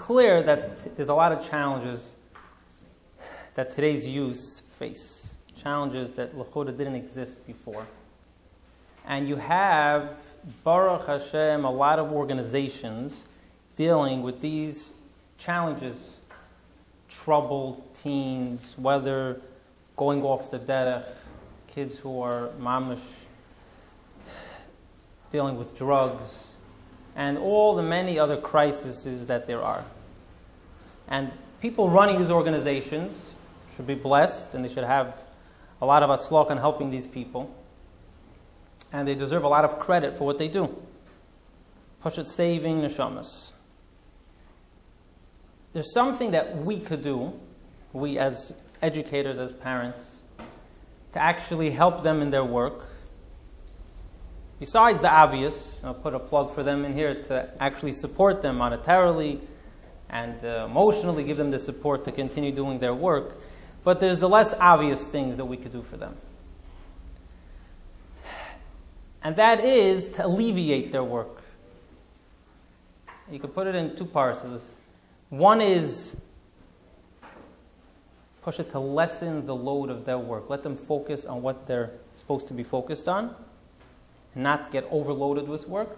clear that there's a lot of challenges that today's youth face, challenges that l'chora didn't exist before. And you have, Baruch Hashem, a lot of organizations dealing with these challenges. Troubled teens, whether going off the derech, kids who are mamish, dealing with drugs, and all the many other crises that there are. And people running these organizations should be blessed, and they should have a lot of atzloch in helping these people. And they deserve a lot of credit for what they do. Pashat saving neshamas. There's something that we could do, we as educators, as parents, to actually help them in their work. Besides the obvious, I'll put a plug for them in here to actually support them monetarily and emotionally, give them the support to continue doing their work. But there's the less obvious things that we could do for them. And that is to alleviate their work. You could put it in two parts of this. One is push it to lessen the load of their work. Let them focus on what they're supposed to be focused on and not get overloaded with work.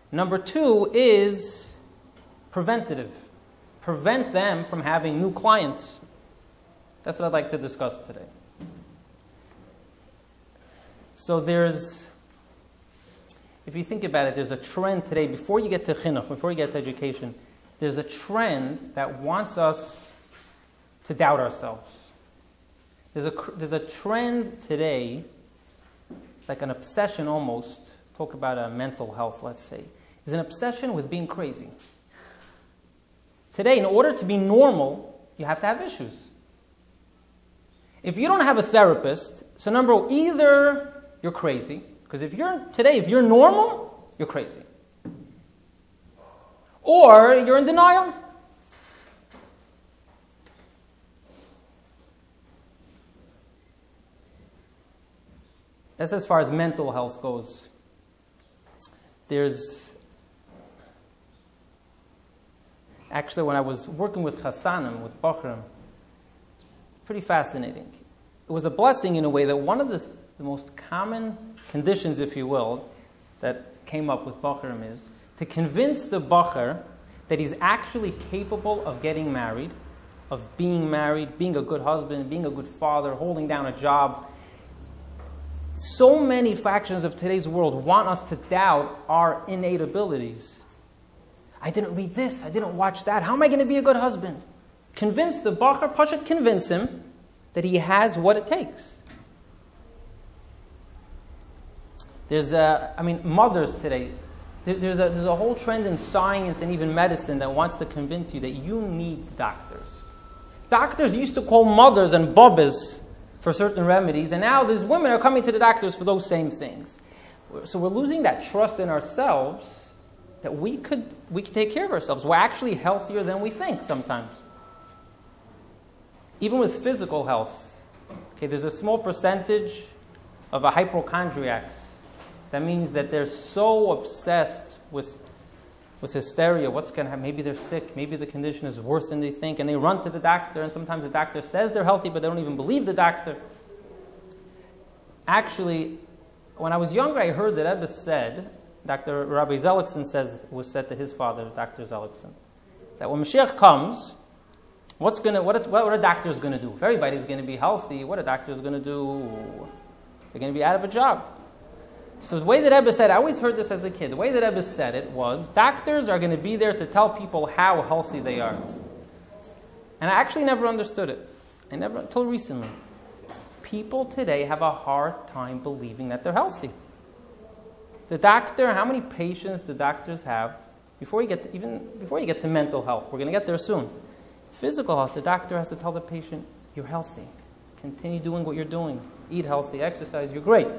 Number two is preventative. Prevent them from having new clients. That's what I'd like to discuss today. So there's, if you think about it, there's a trend today, before you get to chinuch, before you get to education, there's a trend that wants us to doubt ourselves. There's a trend today, like an obsession almost, talk about a mental health, let's say. There's an obsession with being crazy. Today, in order to be normal, you have to have issues. If you don't have a therapist, so number one, either you're crazy, because if you're normal, you're crazy. Or you're in denial. That's as far as mental health goes. There's actually, when I was working with Chassanim, with Bachram, pretty fascinating. It was a blessing in a way that one of the most common conditions, if you will, that came up with Bachram is to convince the Bachar that he's actually capable of getting married, of being married, being a good husband, being a good father, holding down a job. So many factions of today's world want us to doubt our innate abilities. I didn't read this, I didn't watch that, how am I going to be a good husband? Convince the Bachar, Pashat, convince him that he has what it takes. There's mothers today, there's a whole trend in science and even medicine that wants to convince you that you need doctors. Doctors used to call mothers and bubbas for certain remedies, and now these women are coming to the doctors for those same things. So we're losing that trust in ourselves that we could take care of ourselves. We're actually healthier than we think sometimes. Even with physical health, okay, there's a small percentage of a hypochondriacs. That means that they're so obsessed with hysteria. What's going to happen? Maybe they're sick. Maybe the condition is worse than they think. And they run to the doctor, and sometimes the doctor says they're healthy, but they don't even believe the doctor. Actually, when I was younger, I heard that Rebbe said, Dr. Rabbi Zellickson was said to his father, Dr. Zellickson, that when Mashiach comes, what are doctors going to do? If everybody's going to be healthy, what are doctors going to do? They're going to be out of a job. So the way that Rebbe said, I always heard this as a kid, the way that Rebbe said it was, doctors are going to be there to tell people how healthy they are. And I actually never understood it. Until recently. People today have a hard time believing that they're healthy. The doctor, how many patients do doctors have before you get to mental health? We're going to get there soon. Physical health, the doctor has to tell the patient, you're healthy. Continue doing what you're doing. Eat healthy, exercise, you're great.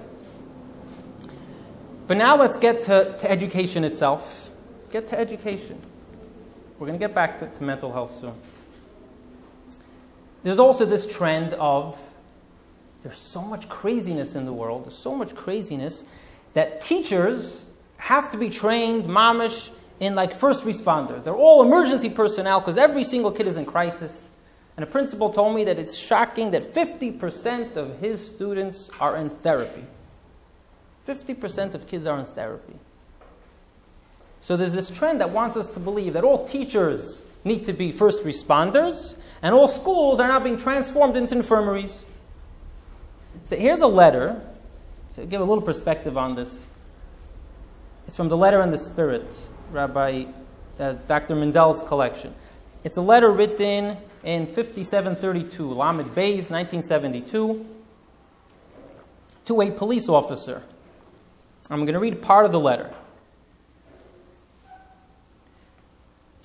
But now let's get to education itself. Get to education. We're going to get back to mental health soon. There's also this trend of, there's so much craziness in the world, there's so much craziness that teachers have to be trained, mamish, in like first responders. They're all emergency personnel because every single kid is in crisis. And a principal told me that it's shocking that 50% of his students are in therapy. 50% of kids are in therapy. So there's this trend that wants us to believe that all teachers need to be first responders and all schools are now being transformed into infirmaries. So here's a letter, to give a little perspective on this. It's from the Letter and the Spirit, Rabbi Dr. Mendel's collection. It's a letter written in 5732, Lamed Beis, 1972, to a police officer. I'm going to read part of the letter.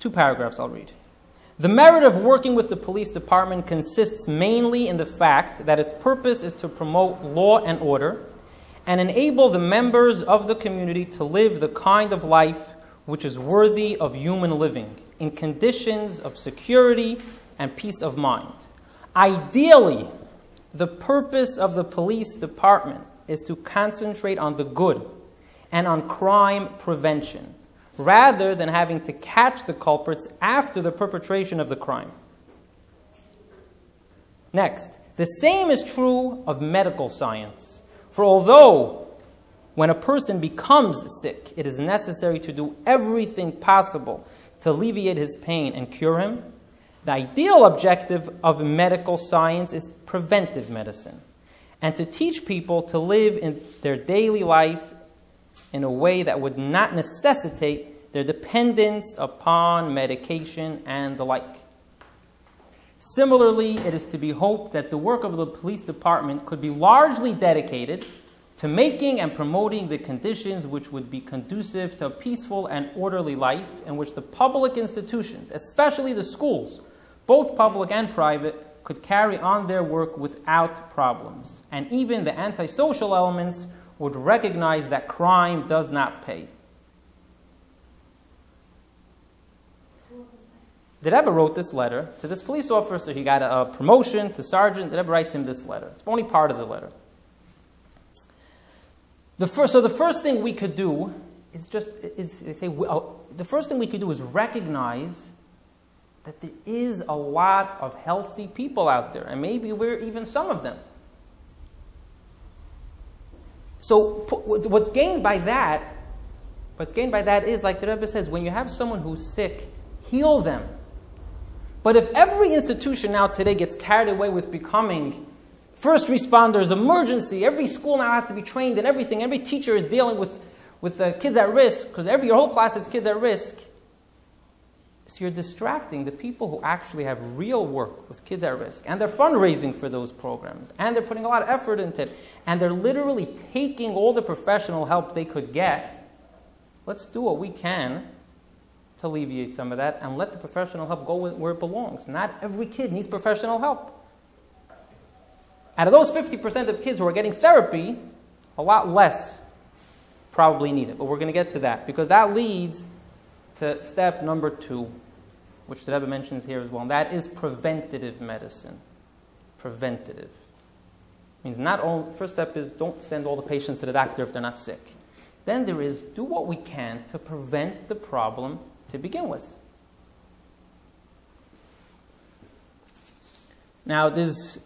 2 paragraphs I'll read. The merit of working with the police department consists mainly in the fact that its purpose is to promote law and order and enable the members of the community to live the kind of life which is worthy of human living in conditions of security and peace of mind. Ideally, the purpose of the police department is to concentrate on the good and on crime prevention, rather than having to catch the culprits after the perpetration of the crime. Next, the same is true of medical science. For although when a person becomes sick, it is necessary to do everything possible to alleviate his pain and cure him, the ideal objective of medical science is preventive medicine, and to teach people to live in their daily life in a way that would not necessitate their dependence upon medication and the like. Similarly, it is to be hoped that the work of the police department could be largely dedicated to making and promoting the conditions which would be conducive to a peaceful and orderly life in which the public institutions, especially the schools, both public and private, could carry on their work without problems. And even the antisocial elements would recognize that crime does not pay. The Rebbe wrote this letter to this police officer. He got a promotion to sergeant. The Rebbe writes him this letter. It's only part of the letter. The first thing we could do is the first thing we could do is recognize that there is a lot of healthy people out there, and maybe we're even some of them. So what's gained by that is, like the Rebbe says, when you have someone who's sick, heal them. But if every institution now today gets carried away with becoming first responders, emergency, every school now has to be trained in everything, every teacher is dealing with kids at risk, because your whole class has kids at risk, so you're distracting the people who actually have real work with kids at risk, and they're fundraising for those programs, and they're putting a lot of effort into it, and they're literally taking all the professional help they could get. Let's do what we can to alleviate some of that, and let the professional help go where it belongs. Not every kid needs professional help. Out of those 50% of kids who are getting therapy, a lot less probably need it. But we're going to get to that, because that leads to step number 2, which the Rebbe mentions here as well, and that is preventative medicine. Preventative. Means not only, first step is don't send all the patients to the doctor if they're not sick. Then there is do what we can to prevent the problem to begin with. Now, there's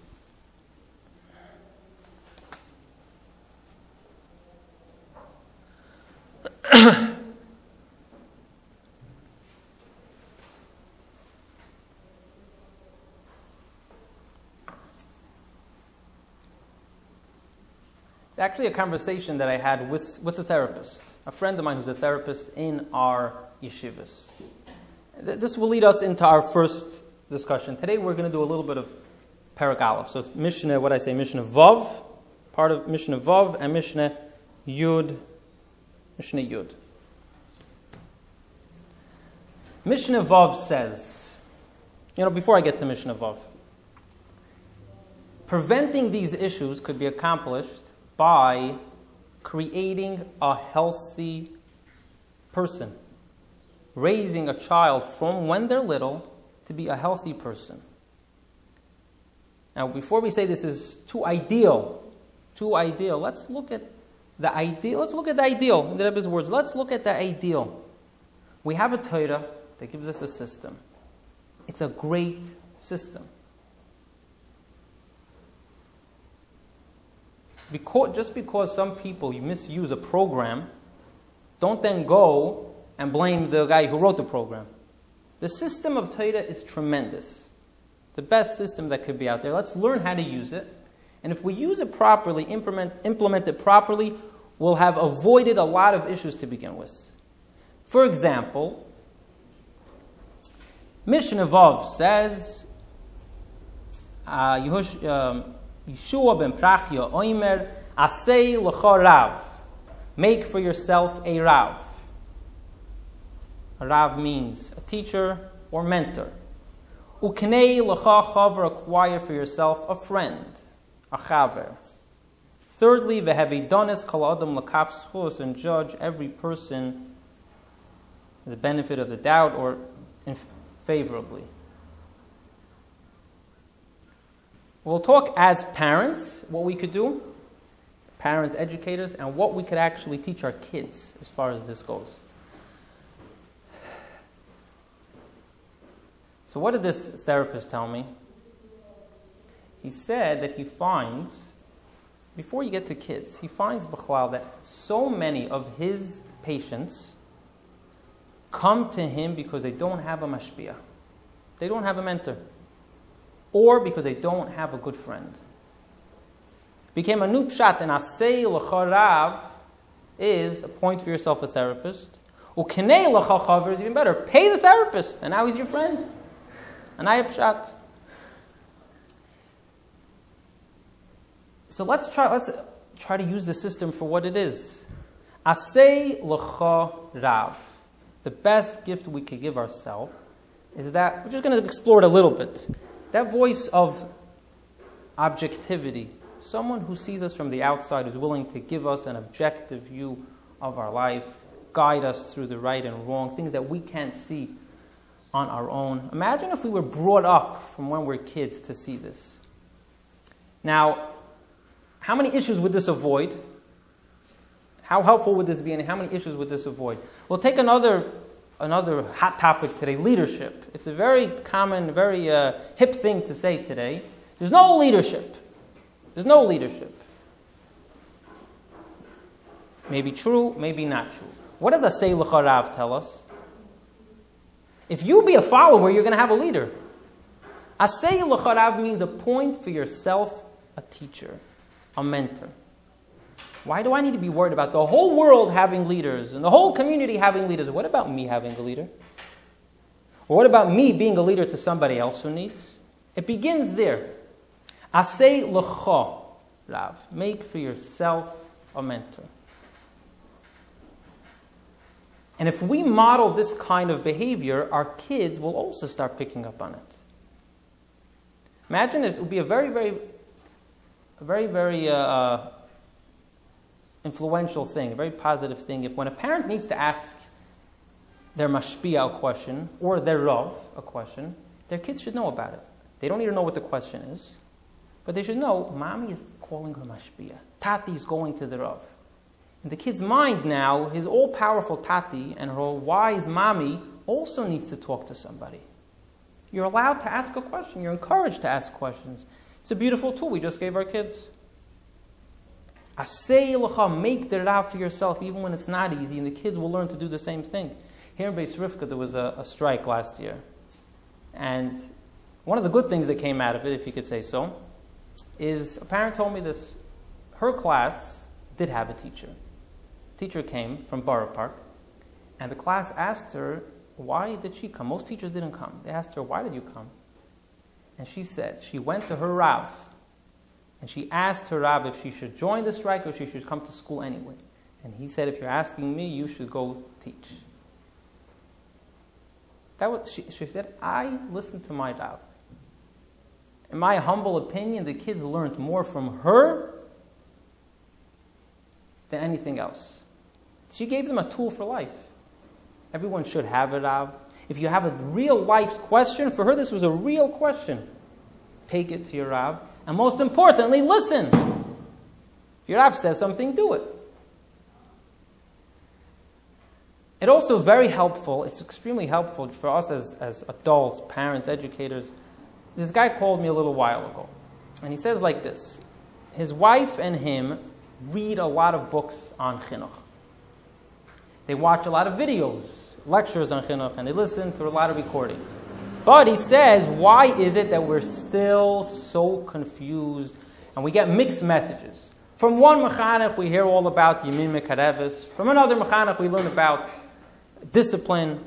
it's actually a conversation that I had with a therapist, a friend of mine who's a therapist in our yeshivas. This will lead us into our first discussion. Today we're going to do a little bit of Perek Aleph. So it's Mishnah, Mishnah Vav, part of Mishnah Vav, and Mishnah Yud. Mishnah Yud. Mishnah Vav says, before I get to Mishnah Vav, preventing these issues could be accomplished by creating a healthy person, raising a child from when they're little to be a healthy person. Now, before we say this is too ideal, let's look at the ideal. Let's look at the ideal. In the Rebbe's words, let's look at the ideal. We have a Torah that gives us a system. It's a great system. Just because some people you misuse a program, don't then go and blame the guy who wrote the program. The system of Torah is tremendous. The best system that could be out there. Let's learn how to use it. And if we use it properly, implement it properly, we'll have avoided a lot of issues to begin with. For example, Mishnah Vav says, Yeshua ben Prachya Oimer, Asei l'cha Rav. Make for yourself a Rav. A Rav means a teacher or mentor. Uknei l'cha chaver, acquire for yourself a friend, a chaver. Thirdly, v'hevidonis kol adam l'kaf schus, and judge every person the benefit of the doubt or favorably. We'll talk as parents, what we could do, parents, educators, and what we could actually teach our kids as far as this goes. So what did this therapist tell me? He said that he finds, before you get to kids, he finds, B'chlal, that so many of his patients come to him because they don't have a mashpia. They don't have a mentor. Or because they don't have a good friend. Became a new pshat, and asei l'cha Rav is appoint for yourself a therapist. U'kenei l'cha chaver is even better. Pay the therapist, and now he's your friend. And I have pshat. So let's try to use the system for what it is. Asei l'cha Rav. The best gift we could give ourselves is that, we're just going to explore it a little bit, that voice of objectivity, someone who sees us from the outside, who's willing to give us an objective view of our life, guide us through the right and wrong, things that we can't see on our own. Imagine if we were brought up from when we're kids to see this. Now, how many issues would this avoid? How helpful would this be, and how many issues would this avoid? We'll take another hot topic today, leadership. It's a very common, very hip thing to say today. There's no leadership. There's no leadership. Maybe true, maybe not true. What does Asei l'cha Rav tell us? If you be a follower, you're going to have a leader. Asei l'cha Rav means appoint for yourself a teacher, a mentor. Why do I need to be worried about the whole world having leaders and the whole community having leaders? What about me having a leader? Or what about me being a leader to somebody else who needs? It begins there. Asei l'cha Rav. Make for yourself a mentor. And if we model this kind of behavior, our kids will also start picking up on it. Imagine this. It would be a very influential thing, a very positive thing, if when a parent needs to ask their mashpia a question, or their Rav a question, their kids should know about it. They don't need to know what the question is, but they should know, Mommy is calling her mashpia. Tati is going to the Rav. In the kid's mind now, his all-powerful Tati and her wise Mommy also needs to talk to somebody. You're allowed to ask a question. You're encouraged to ask questions. It's a beautiful tool we just gave our kids. Asei l'cha, make the Rav for yourself, even when it's not easy, and the kids will learn to do the same thing. Here in Beis Rivka, there was a strike last year. And one of the good things that came out of it, if you could say so, is a parent told me this. Her class did have a teacher. The teacher came from Borough Park, and the class asked her, why did she come? Most teachers didn't come. They asked her, why did you come? And she said, she went to her Rav, and she asked her Rav if she should join the strike or she should come to school anyway. And he said, if you're asking me, you should go teach. She said, I listened to my Rav. In my humble opinion, the kids learned more from her than anything else. She gave them a tool for life. Everyone should have a Rav. If you have a real life question, for her this was a real question. Take it to your Rav. And most importantly, listen. If your Rav says something, do it. It also very helpful, it's extremely helpful for us as adults, parents, educators. This guy called me a little while ago, and he says like this. His wife and him read a lot of books on Chinuch. They watch a lot of videos, lectures on Chinuch, and they listen to a lot of recordings. But he says, why is it that we're still so confused and we get mixed messages? From one mechanech we hear all about Yemin Mekarevis. From another mechanech we learn about discipline.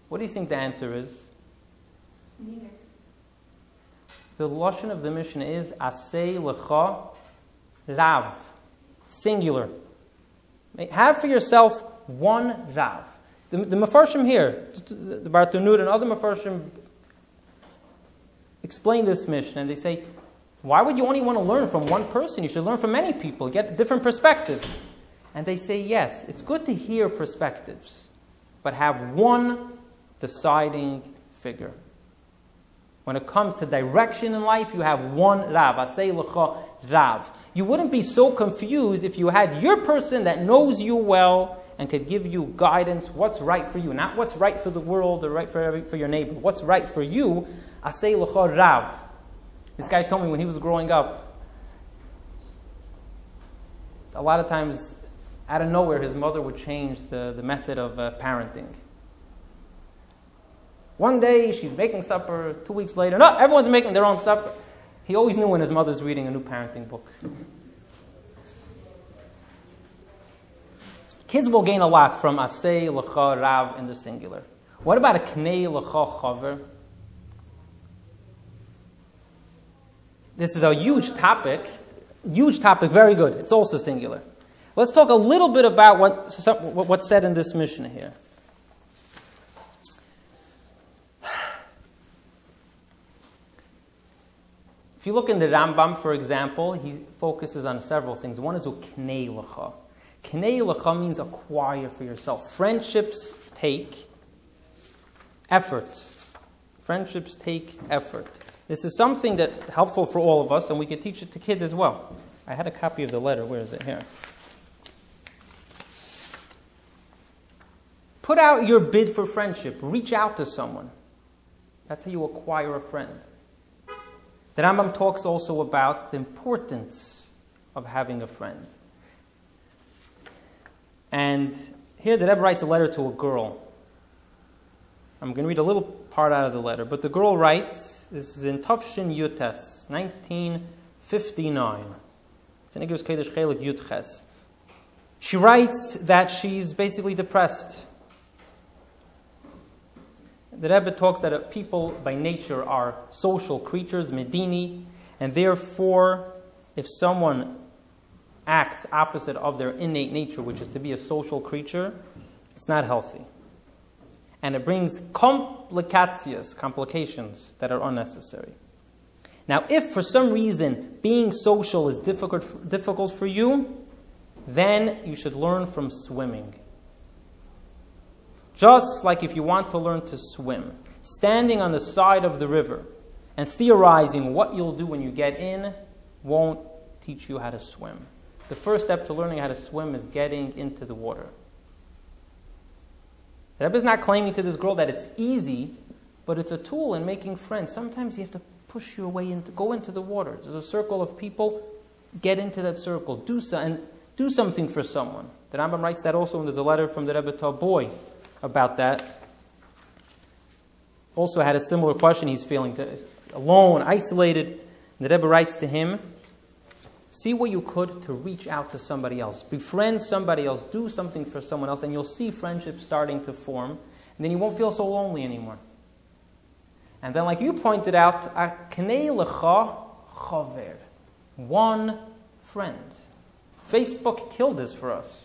What do you think the answer is? Neither. The lashon of the Mishnah is Asei Lecha Rav, singular. Have for yourself one Rav. The Mefarshim here, the Bartanur and other Mefarshim explain this Mishnah, and they say, why would you only want to learn from one person? You should learn from many people, get different perspectives. And they say, yes, it's good to hear perspectives, but have one deciding figure. When it comes to direction in life, you have one Rav, Asei Lecha Rav. You wouldn't be so confused if you had your person that knows you well and could give you guidance, what's right for you, not what's right for the world or right for your neighbor. What's right for you, Asei Lecha Rav. This guy told me when he was growing up, a lot of times, out of nowhere, his mother would change the method of parenting. One day, she's making supper. 2 weeks later, no, everyone's making their own supper. He always knew when his mother's reading a new parenting book. Kids will gain a lot from Asei Lecha Rav in the singular. What about a Knei Lecha Chaver? This is a huge topic. Huge topic, very good. It's also singular. Let's talk a little bit about what's said in this Mishnah here. If you look in the Rambam, for example, he focuses on several things. One is Uknei Lecha. Knei Lecha means acquire for yourself. Friendships take effort. Friendships take effort. This is something that's helpful for all of us, and we can teach it to kids as well. I had a copy of the letter. Where is it? Here. Put out your bid for friendship. Reach out to someone. That's how you acquire a friend. The Rambam talks also about the importance of having a friend. And here the Rebbe writes a letter to a girl. I'm going to read a little part out of the letter. But the girl writes, this is in Tafshin Yutes, 1959. It's in Igros Kodesh Chelik Yud Ches. She writes that she's basically depressed. The Rebbe talks that people by nature are social creatures, medini, and therefore if someone acts opposite of their innate nature, which is to be a social creature, it's not healthy. And it brings complications that are unnecessary. Now, if for some reason being social is difficult for you, then you should learn from swimming. Just like if you want to learn to swim, standing on the side of the river and theorizing what you'll do when you get in won't teach you how to swim. The first step to learning how to swim is getting into the water. The Rebbe is not claiming to this girl that it's easy, but it's a tool in making friends. Sometimes you have to push your way into, go into the water. There's a circle of people, get into that circle, do something for someone. The Rambam writes that also, and there's a letter from the Rebbe to a boy about that. Also had a similar question. He's feeling alone, isolated. The Rebbe writes to him, see what you could to reach out to somebody else. Befriend somebody else. Do something for someone else. And you'll see friendship starting to form. And then you won't feel so lonely anymore. And then like you pointed out, Knei Lecha Chaver. One friend. Facebook killed this for us.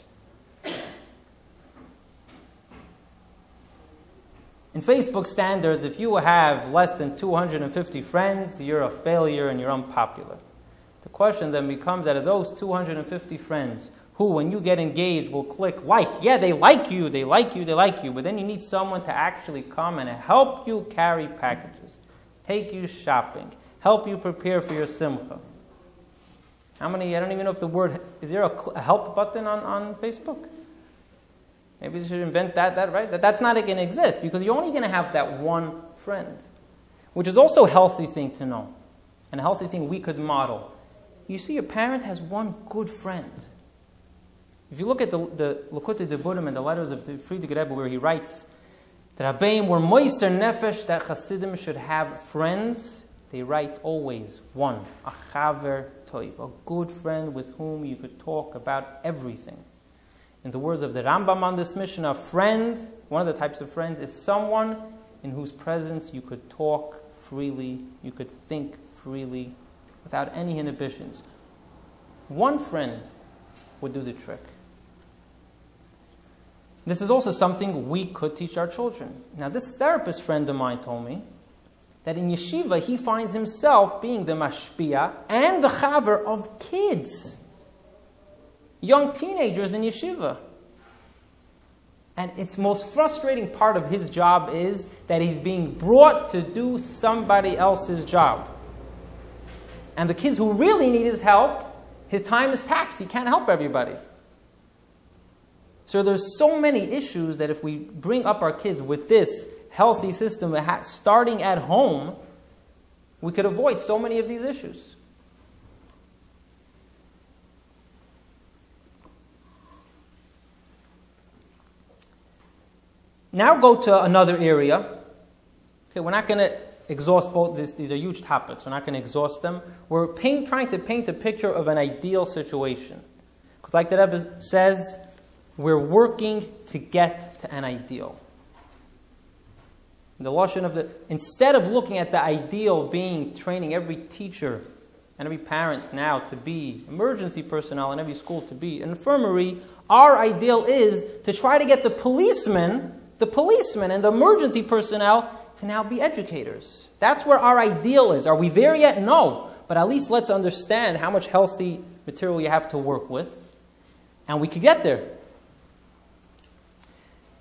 In Facebook standards, if you have less than 250 friends, you're a failure and you're unpopular. The question then becomes that of those 250 friends who, when you get engaged, will click like. Yeah, they like you, they like you, they like you. But then you need someone to actually come and help you carry packages, take you shopping, help you prepare for your simcha. How many, I don't even know if the word, is there a help button on Facebook? Maybe you should invent that, right? That's not going to exist because you're only going to have that one friend, which is also a healthy thing to know and a healthy thing we could model. You see, your parent has one good friend. If you look at the Likutei Diburim and the letters of the Frierdiker Rebbe where he writes that Rabbeim were moiser nefesh that Hasidim should have friends, they write always one, a chaver toiv, a good friend with whom you could talk about everything. In the words of the Rambam on this mission, a friend, one of the types of friends, is someone in whose presence you could talk freely, you could think freely, without any inhibitions. One friend would do the trick. This is also something we could teach our children. Now, this therapist friend of mine told me that in yeshiva he finds himself being the mashpia and the chaver of kids, young teenagers in yeshiva. And its most frustrating part of his job is that he's being brought to do somebody else's job. And the kids who really need his help, his time is taxed. He can't help everybody. So there's so many issues that if we bring up our kids with this healthy system starting at home, we could avoid so many of these issues. Now go to another area. Okay, we're not going to exhaust both. These are huge topics. We're not going to exhaust them. We're trying to paint a picture of an ideal situation. Because like the Rebbe says, we're working to get to an ideal. The lashon of instead of looking at the ideal being training every teacher and every parent now to be emergency personnel and every school to be an infirmary, our ideal is to try to get the policemen and the emergency personnel to now be educators. That's where our ideal is. Are we there yet? No. But at least let's understand how much healthy material you have to work with. And we could get there.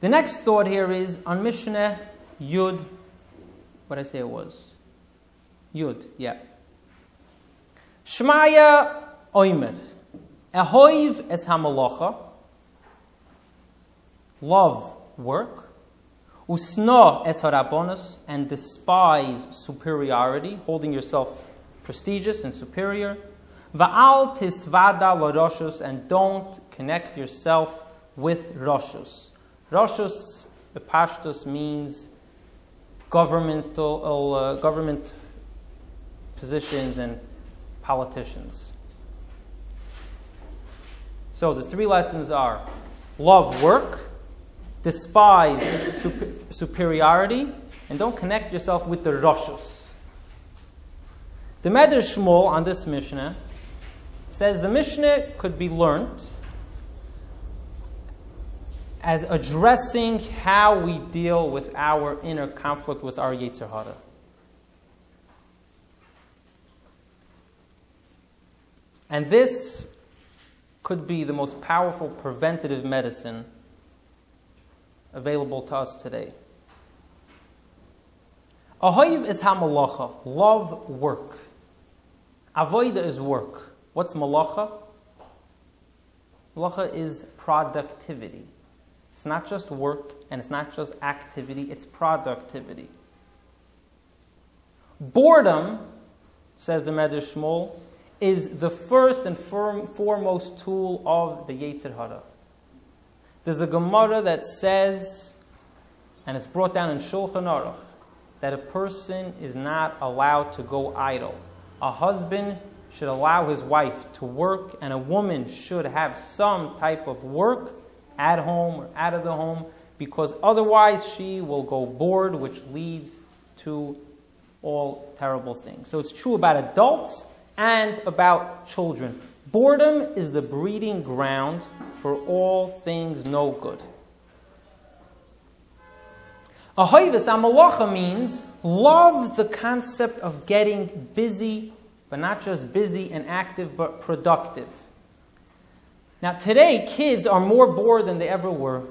The next thought here is on Mishnah Yud. What did I say it was? Yud, yeah. Shmaya Oimer. Ehoiv es hamalacha. Love work. Usno es harabonus, and despise superiority, holding yourself prestigious and superior. Va'al tisvada l'roshus, and don't connect yourself with roshus. Roshus, the pashtus, means government positions and politicians. So the three lessons are: love work, despise superiority, and don't connect yourself with the roshus. The Medrash Shmuel on this Mishnah says the Mishnah could be learned as addressing how we deal with our inner conflict with our Yetzer Hara. And this could be the most powerful preventative medicine available to us today. Ahoiv is ha-malacha. Love work. Avoida is work. What's malacha? Malacha is productivity. It's not just work and it's not just activity, it's productivity. Boredom, says the Medrash Shmuel, is the first and foremost tool of the Yetzer Hara. There's a Gemara that says, and it's brought down in Shulchan Aruch, that a person is not allowed to go idle. A husband should allow his wife to work, and a woman should have some type of work at home or out of the home, because otherwise she will go bored, which leads to all terrible things. So it's true about adults and about children. Boredom is the breeding ground for all things no good. Ahoivas amalacha means love the concept of getting busy, but not just busy and active, but productive. Now today, kids are more bored than they ever were.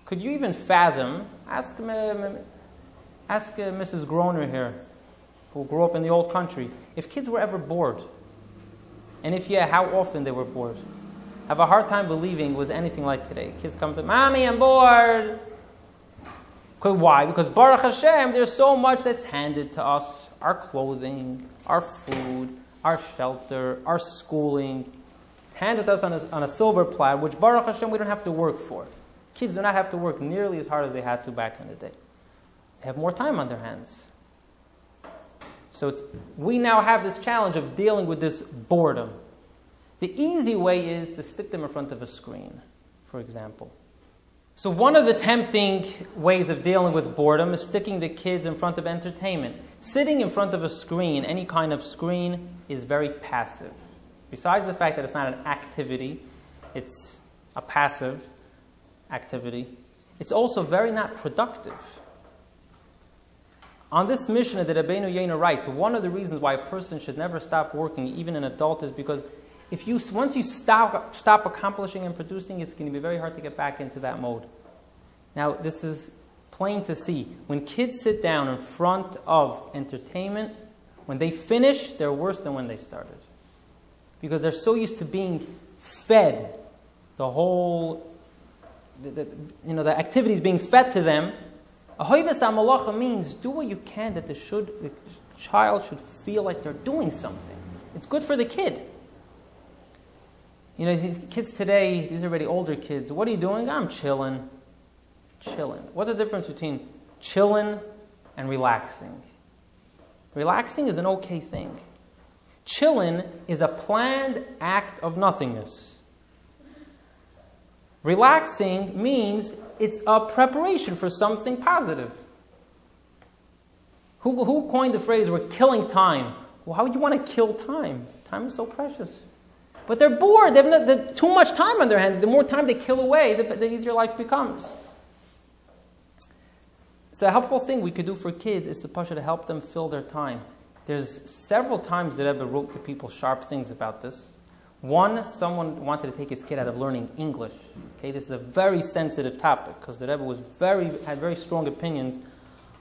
Could you even fathom? Ask Mrs. Groner here, who grew up in the old country, if kids were ever bored. And if yeah, how often they were bored. have a hard time believing it was anything like today. Kids come to, Mommy, I'm bored. Why? Because Baruch Hashem, there's so much that's handed to us. Our clothing, our food, our shelter, our schooling. It's handed to us on a silver platter, which Baruch Hashem we don't have to work for. Kids do not have to work nearly as hard as they had to back in the day. They have more time on their hands. So we now have this challenge of dealing with this boredom. The easy way is to stick them in front of a screen, for example. So one of the tempting ways of dealing with boredom is sticking the kids in front of entertainment. Sitting in front of a screen, any kind of screen, is very passive. Besides the fact that it's not an activity, it's a passive activity, it's also very not productive. On this Mishnah that Rabbeinu Yena writes, one of the reasons why a person should never stop working, even an adult, is because once you stop accomplishing and producing, it's going to be very hard to get back into that mode. Now, this is plain to see. When kids sit down in front of entertainment, when they finish, they're worse than when they started. Because they're so used to being fed the whole, the activities being fed to them. Ahoivas HaMalacha means do what you can that the child should feel like they're doing something. It's good for the kid. These kids today, these are already older kids. What are you doing? I'm chilling. Chilling. What's the difference between chilling and relaxing? Relaxing is an okay thing. Chilling is a planned act of nothingness. Relaxing means it's a preparation for something positive. Who coined the phrase, we're killing time? Why would you want to kill time? Time is so precious. But they're bored. They have too much time on their hands. The more time they kill away, the easier life becomes. So a helpful thing we could do for kids is to help them fill their time. There's several times that Rebbe wrote to people sharp things about this. One, someone wanted to take his kid out of learning English. Okay, this is a very sensitive topic because the Rebbe had very strong opinions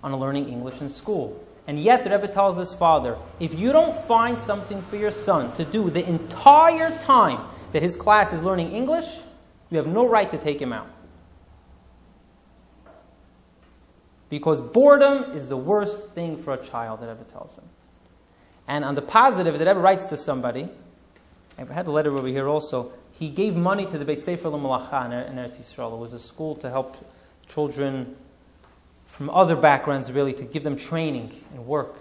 on learning English in school. And yet the Rebbe tells this father, if you don't find something for your son to do the entire time that his class is learning English, you have no right to take him out. Because boredom is the worst thing for a child, the Rebbe tells him. And on the positive, the Rebbe writes to somebody, I had a letter over here also, he gave money to the Beit Sefer L'Malacha in Eretz Yisrael. It was a school to help children from other backgrounds, really, to give them training and work.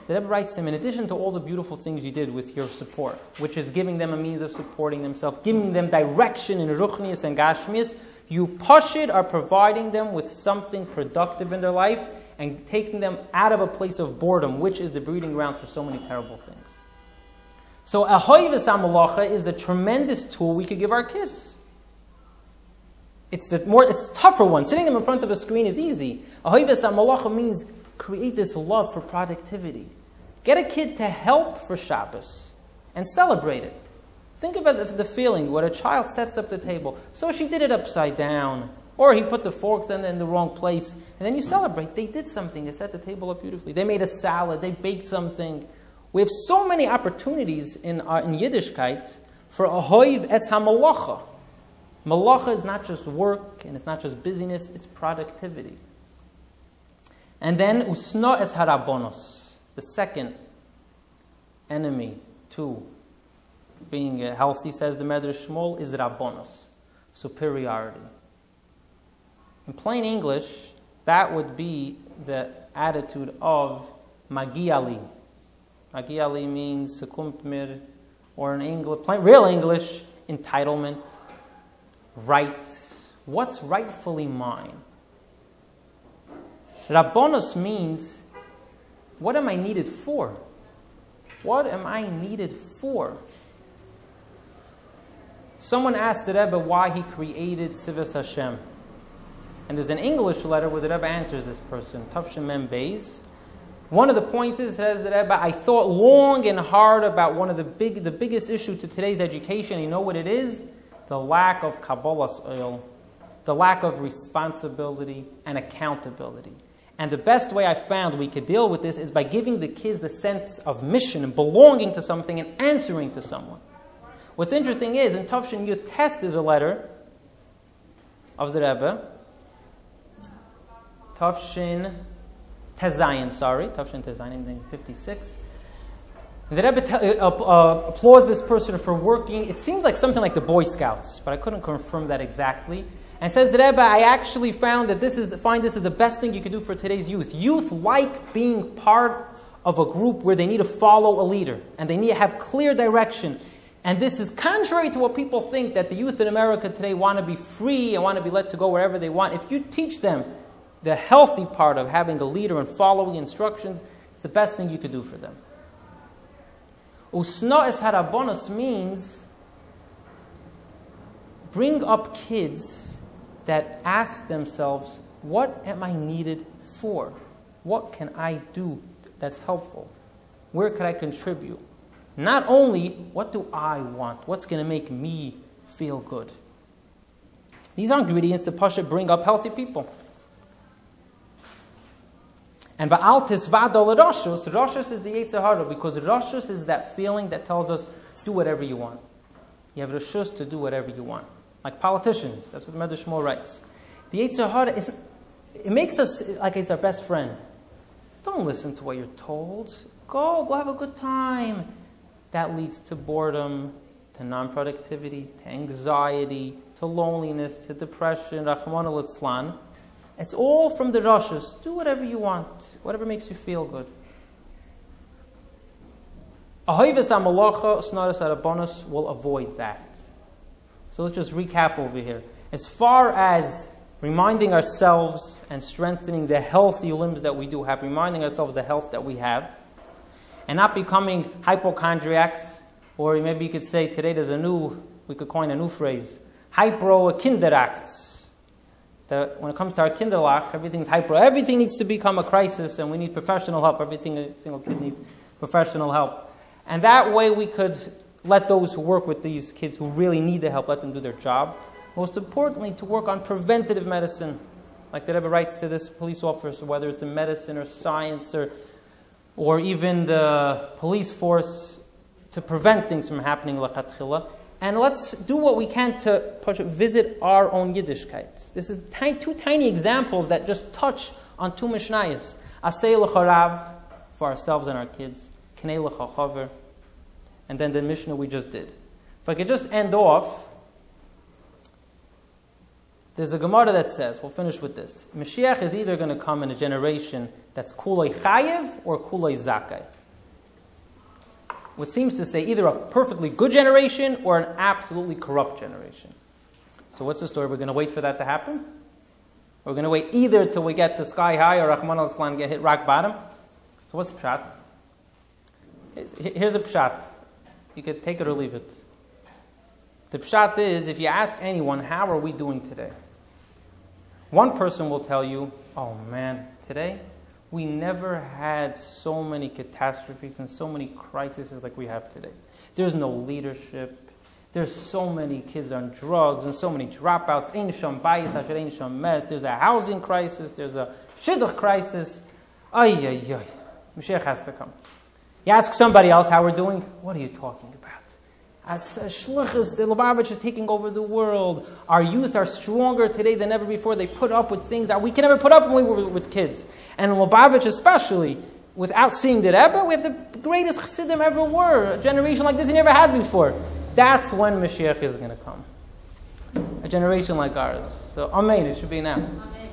The Rebbe writes to him, in addition to all the beautiful things you did with your support, which is giving them a means of supporting themselves, giving them direction in Ruchnius and Gashmius, you Pashid are providing them with something productive in their life and taking them out of a place of boredom, which is the breeding ground for so many terrible things. So Ahoivas HaMalacha is a tremendous tool we could give our kids. It's the tougher one. Sitting them in front of a screen is easy. Ahoivas HaMalacha means create this love for productivity. Get a kid to help for Shabbos and celebrate it. Think about the feeling when a child sets up the table. So she did it upside down. Or he put the forks in the wrong place. And then you celebrate. They did something. They set the table up beautifully. They made a salad. They baked something. We have so many opportunities in Yiddishkeit for ahoiv es ha-malacha. Malacha is not just work and it's not just busyness, it's productivity. And then usna es harabonos, the second enemy to being healthy, says the Medrash Shmuel, is rabbonos, superiority. In plain English, that would be the attitude of magiali. Magiali means sekumt mir, or in English, real English, entitlement, rights. What's rightfully mine? Rabbonos means, what am I needed for? What am I needed for? Someone asked the Rebbe why he created Tzivos Hashem. And there's an English letter where the Rebbe answers this person, Tavshin Mem Beis. One of the points is, says the Rebbe, I thought long and hard about one of the biggest issue to today's education. You know what it is? The lack of Kabbalas oil, the lack of responsibility and accountability. And the best way I found we could deal with this is by giving the kids the sense of mission and belonging to something and answering to someone. What's interesting is, in Tafshin Yud Test is a letter of the Rebbe. Tafshin Tezayin, Tafshin Tezayin, 1956. The Rebbe applauds this person for working. It seems like something like the Boy Scouts, but I couldn't confirm that exactly. And says the Rebbe, I actually found that this is the best thing you could do for today's youth. Youth like being part of a group where they need to follow a leader and they need to have clear direction. And this is contrary to what people think, that the youth in America today want to be free and want to be let to go wherever they want. If you teach them the healthy part of having a leader and following instructions, it's the best thing you could do for them. Usna'es harabonos means bring up kids that ask themselves, what am I needed for? What can I do that's helpful? Where could I contribute? Not only, what do I want? What's going to make me feel good? These are ingredients to bring up healthy people. And Ba'al tisvado l'roshus, roshus is the Yetzer Hara, because roshus is that feeling that tells us, do whatever you want. You have roshus to do whatever you want. Like politicians, that's what Medrash Shmuel writes. The Yetzer Hara, it makes us like it's our best friend. Don't listen to what you're told. Go have a good time. That leads to boredom, to non-productivity, to anxiety, to loneliness, to depression, Rachmana litzlan. It's all from the Roshus. Do whatever you want, whatever makes you feel good. Ahoivas HaMalacha, Snaras HaRabbanos will avoid that. So let's just recap over here. As far as reminding ourselves and strengthening the healthy limbs that we do have, reminding ourselves the health that we have, and not becoming hypochondriacs, or maybe you could say today we could coin a new phrase, hypo-kinderacts. That when it comes to our kinderlach, everything's hyper. Everything needs to become a crisis, and we need professional help. A single kid needs professional help. And that way we could let those who work with these kids who really need the help, let them do their job. Most importantly, to work on preventative medicine. Like the Rebbe writes to this police officer, whether it's in medicine or science or even the police force, to prevent things from happening l'chatchila. And let's do what we can to visit our own Yiddishkeit. This is two tiny examples that just touch on two Mishnayos. Asay l'charav, for ourselves and our kids. Knei l'chachaver. And then the Mishnah we just did. If I could just end off, there's a Gemara that says, we'll finish with this, Mashiach is either going to come in a generation that's kulei chayev or kulei zakai. Which seems to say either a perfectly good generation or an absolutely corrupt generation. So what's the story? We're going to wait for that to happen? We're going to wait either till we get to sky high or Rahman al-Islam get hit rock bottom? So what's pshat? Here's a pshat. You could take it or leave it. The pshat is, if you ask anyone, how are we doing today? One person will tell you, oh man, today we never had so many catastrophes and so many crises like we have today. There's no leadership. There's so many kids on drugs and so many dropouts. Ein sham bayis asher ein sham mes. There's a housing crisis. There's a shidduch crisis. Ay, ay, ay. Mashiach has to come. You ask somebody else how we're doing. What are you talking about? As shluchos, the Lubavitch is taking over the world. Our youth are stronger today than ever before. They put up with things that we can never put up when we were with kids. And in Lubavitch especially, without seeing the Rebbe, we have the greatest chassidim ever were. A generation like this you never had before. That's when Mashiach is going to come. A generation like ours. So, amen. It should be now. Amen.